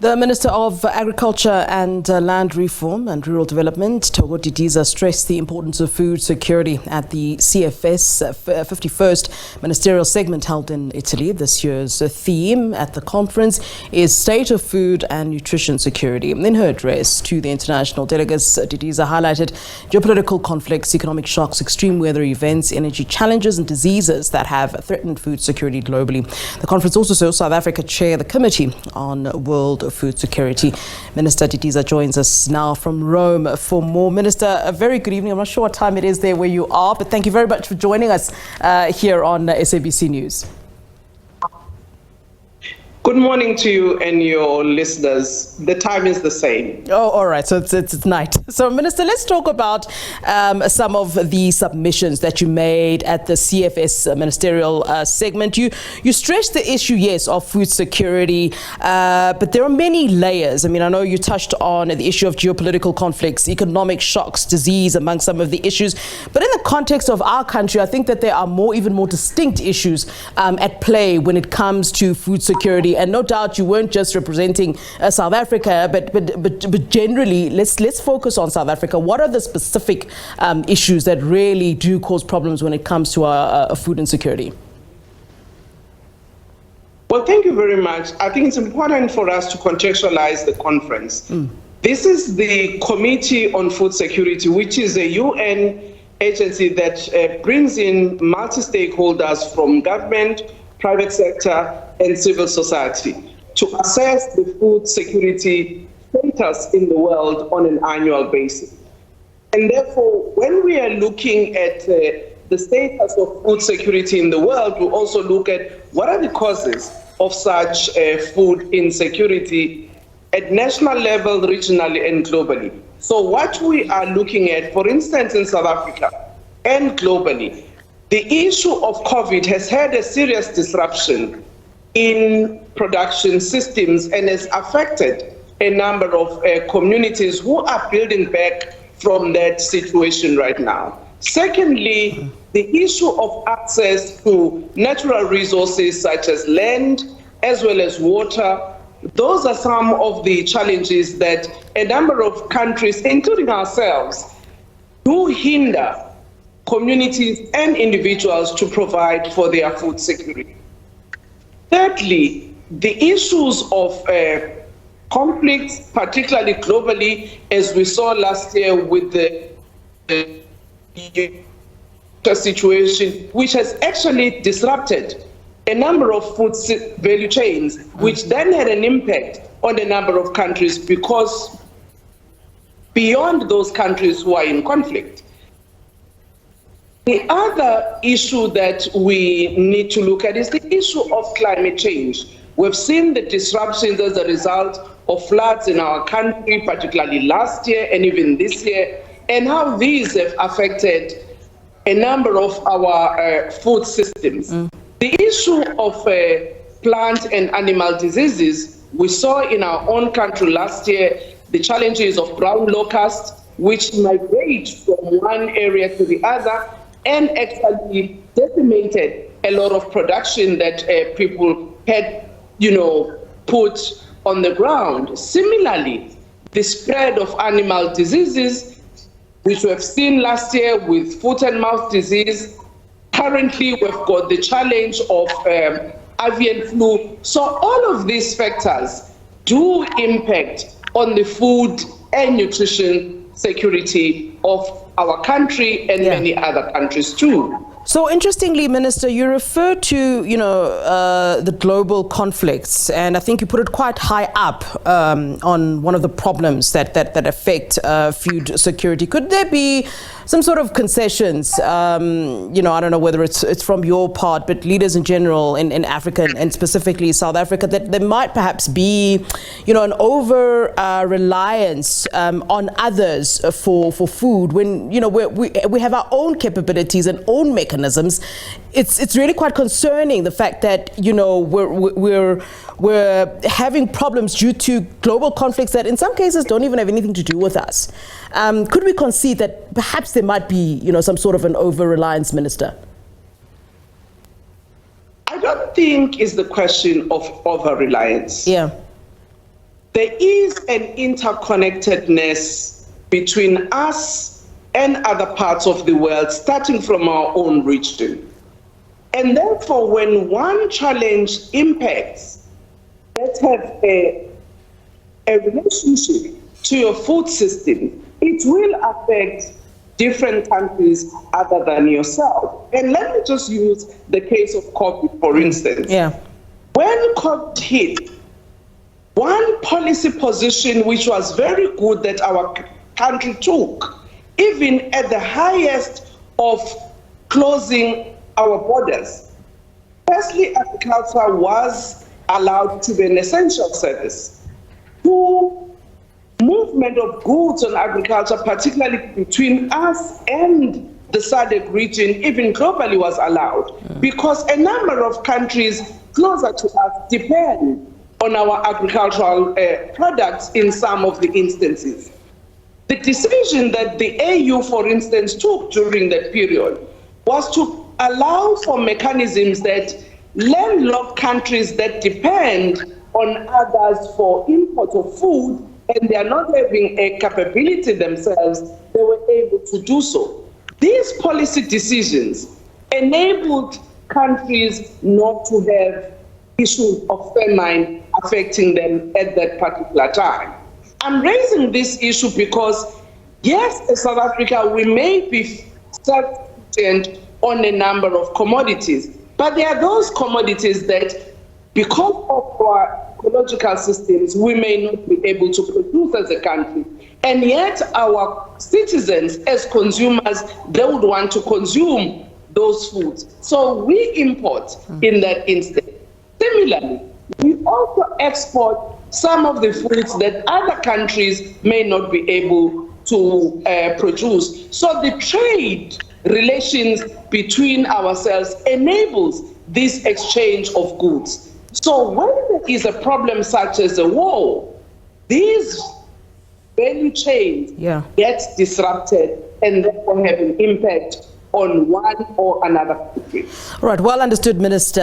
The Minister of Agriculture and Land Reform and Rural Development, Thoko Didiza, stressed the importance of food security at the CFS 51st ministerial segment held in Italy. This year's theme at the conference is State of Food and Nutrition Security. In her address to the international delegates, Didiza highlighted geopolitical conflicts, economic shocks, extreme weather events, energy challenges and diseases that have threatened food security globally. The conference also saw South Africa chair the Committee on World Food Security. Minister Didiza joins us now from Rome for more. Minister, a very good evening. I'm not sure what time it is there where you are, but thank you very much for joining us here on SABC News. Good morning to you and your listeners. The time is the same. Oh, all right. So it's night. So, Minister, let's talk about some of the submissions that you made at the CFS ministerial segment. You stressed the issue, yes, of food security, but there are many layers. I mean, I know you touched on the issue of geopolitical conflicts, economic shocks, disease among some of the issues. But in the context of our country, I think that there are even more distinct issues at play when it comes to food security. And no doubt you weren't just representing South Africa, but generally, let's focus on South Africa. What are the specific issues that really do cause problems when it comes to our food insecurity? Well, thank you very much. I think it's important for us to contextualize the conference. This is the Committee on Food Security, which is a UN agency that brings in multi-stakeholders from government, private sector, and civil society to assess the food security status in the world on an annual basis. And therefore, when we are looking at the status of food security in the world, we also look at what are the causes of such food insecurity at national level, regionally, and globally. So what we are looking at, for instance, in South Africa and globally, the issue of COVID has had a serious disruption in production systems and has affected a number of communities who are building back from that situation right now. Secondly, the issue of access to natural resources such as land as well as water. Those are some of the challenges that a number of countries, including ourselves, do hinder communities and individuals to provide for their food security. Thirdly, the issues of conflicts, particularly globally, as we saw last year with the situation, which has actually disrupted a number of food value chains, which then had an impact on a number of countries because beyond those countries who are in conflict. The other issue that we need to look at is the issue of climate change. We've seen the disruptions as a result of floods in our country, particularly last year and even this year, and how these have affected a number of our food systems. The issue of plant and animal diseases, we saw in our own country last year, the challenges of brown locusts, which migrate from one area to the other, and actually decimated a lot of production that people had, put on the ground. Similarly, the spread of animal diseases, which we have seen last year with foot and mouth disease. Currently, we've got the challenge of avian flu. So all of these factors do impact on the food and nutrition security of our country and many other countries too. So interestingly, Minister, you refer to, the global conflicts, and I think you put it quite high up on one of the problems that affect food security. Could there be some sort of concessions? I don't know whether it's from your part, but leaders in general in Africa and specifically South Africa, that there might perhaps be, an over reliance on others for food when we have our own capabilities and own mechanisms. It's really quite concerning, the fact that we're having problems due to global conflicts that in some cases don't even have anything to do with us. Could we concede that perhaps there might be some sort of an over-reliance, Minister? I don't think it's the question of over-reliance. Yeah. there is an interconnectedness between us and other parts of the world, starting from our own region. And therefore, when one challenge impacts, let's have a relationship to your food system, it will affect different countries other than yourself. And let me just use the case of COVID, for instance. Yeah. When COVID hit, one policy position which was very good that our country took, even at the highest of closing our borders. Firstly, agriculture was allowed to be an essential service. Two, movement of goods on agriculture, particularly between us and the SADC region, even globally, was allowed because a number of countries closer to us depend on our agricultural products in some of the instances. The decision that the AU, for instance, took during that period was to allow for mechanisms that landlocked countries that depend on others for import of food and they are not having a capability themselves, they were able to do so. These policy decisions enabled countries not to have issues of famine affecting them at that particular time. I'm raising this issue because, yes, in South Africa, we may be self-sufficient on a number of commodities, but there are those commodities that, because of our ecological systems, we may not be able to produce as a country. And yet our citizens, as consumers, they would want to consume those foods. So we import in that instance. Similarly, we also export some of the foods that other countries may not be able to produce. So the trade relations between ourselves enables this exchange of goods. So when there is a problem such as a war, these value chains get disrupted and therefore have an impact on one or another country. All right, well understood, Minister.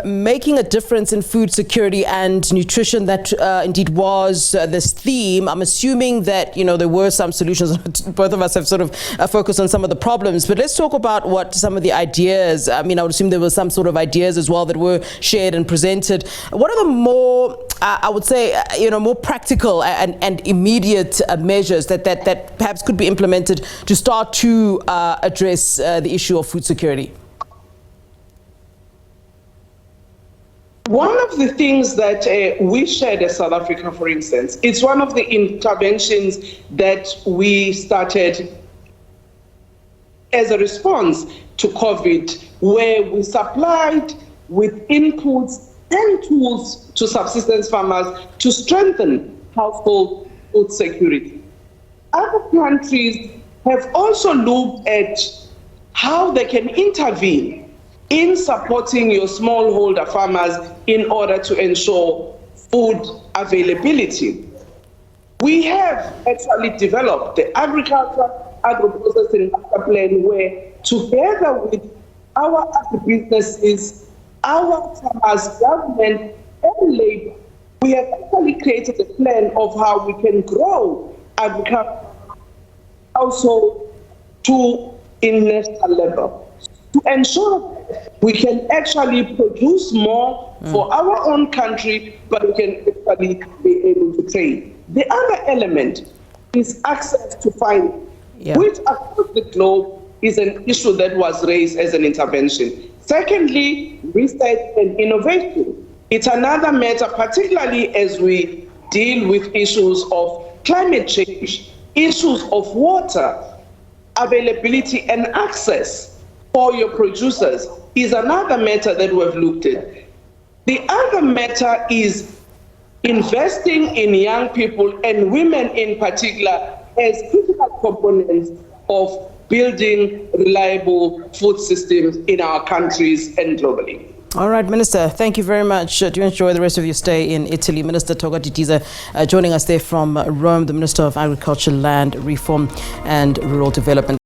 Making a difference in food security and nutrition, that indeed was this theme. I'm assuming that, you know, there were some solutions. Both of us have sort of focused on some of the problems, but let's talk about what some of the ideas, I mean, I would assume there were some sort of ideas as well that were shared and presented. What are the more, I would say, more practical and immediate measures that perhaps could be implemented to start to address the issue of food security? One of the things that we shared as South Africa, for instance, it's one of the interventions that we started as a response to COVID, where we supplied with inputs and tools to subsistence farmers to strengthen household food security. Other countries have also looked at how they can intervene in supporting your smallholder farmers in order to ensure food availability. We have actually developed the agro-processing master plan, where together with our agribusinesses, our farmers, government, and labor, we have actually created a plan of how we can grow agriculture also to in national level to ensure that we can actually produce more for our own country, but we can actually be able to trade. The other element is access to finance, which across the globe is an issue that was raised as an intervention. Secondly, research and innovation. It's another matter, particularly as we deal with issues of climate change, issues of water, availability and access for your producers is another matter that we've looked at. The other matter is investing in young people and women in particular as critical components of building reliable food systems in our countries and globally. All right, Minister, thank you very much. Do enjoy the rest of your stay in Italy. Minister Thoko Didiza joining us there from Rome, the Minister of Agriculture, Land Reform and Rural Development.